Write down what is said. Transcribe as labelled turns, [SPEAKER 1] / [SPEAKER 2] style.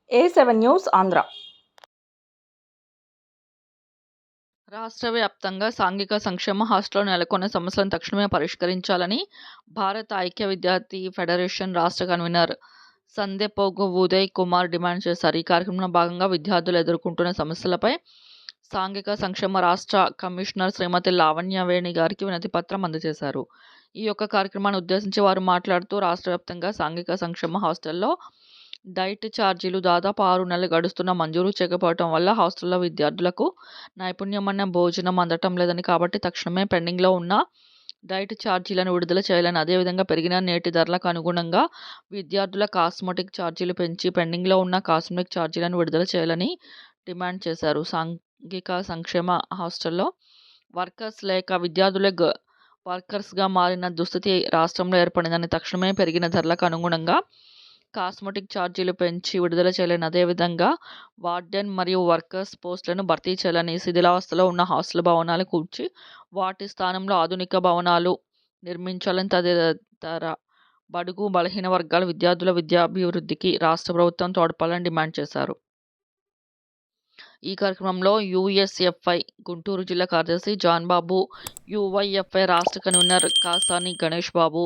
[SPEAKER 1] A7 news Andhra.
[SPEAKER 2] రాష్ట్ర వ్యాప్తంగా సాంఘిక సంక్షేమ హాస్టల్లో నెలకొన్న సమస్యలను తక్షణమే పరిష్కరించాలని భారత ఐక్య విద్యార్థి ఫెడరేషన్ రాష్ట్ర కన్వీనర్ సందెపోగు ఉదయ్ కుమార్ డిమాండ్ చేశారు. ఈ కార్యక్రమంలో భాగంగా విద్యార్థులు ఎదుర్కొంటున్న సమస్యలపై సాంఘిక సంక్షేమ రాష్ట్ర కమిషనర్ శ్రీమతి లావణ్యవేణి గారికి వినతి పత్రం అందజేశారు. ఈ యొక్క కార్యక్రమాన్ని ఉద్దేశించి వారు మాట్లాడుతూ రాష్ట్ర వ్యాప్తంగా సాంఘిక సంక్షేమ హాస్టల్లో డైట్ ఛార్జీలు దాదాపు 6 నెలలు గడుస్తున్నా మంజూరు చేయకపోవటం వల్ల హాస్టల్లో విద్యార్థులకు నైపుణ్యమైన భోజనం అందటం లేదని, కాబట్టి తక్షణమే పెండింగ్లో ఉన్న డైట్ ఛార్జీలను విడుదల చేయాలని, అదేవిధంగా పెరిగిన నేటి ధరలకు అనుగుణంగా విద్యార్థుల కాస్మెటిక్ ఛార్జీలు పెంచి పెండింగ్లో ఉన్న కాస్మెటిక్ ఛార్జీలను విడుదల చేయాలని డిమాండ్ చేశారు. సాంఘిక సంక్షేమ హాస్టల్లో వర్కర్స్ లేక విద్యార్థులే వర్కర్స్గా మారిన దుస్థితి రాష్ట్రంలో ఏర్పడిందని, తక్షణమే పెరిగిన ధరలకు అనుగుణంగా కాస్మెటిక్ ఛార్జీలు పెంచి విడుదల చేయాలని, అదేవిధంగా వార్డెన్ మరియు వర్కర్స్ పోస్టులను భర్తీ చేయాలని, శిథిలావస్థలో ఉన్న హాస్టల్ భవనాలు కూల్చి వాటి స్థానంలో ఆధునిక భవనాలు నిర్మించాలని, తదితర బడుగు బలహీన వర్గాల విద్యార్థుల విద్యాభివృద్ధికి రాష్ట్ర ప్రభుత్వం తోడ్పడాలని డిమాండ్ చేశారు. ఈ కార్యక్రమంలో యూఎస్ఎఫ్ఐ గుంటూరు జిల్లా కార్యదర్శి జాన్ బాబు, యూవైఎఫ్ఐ రాష్ట్ర కన్వీనర్ కాసాని గణేష్ బాబు,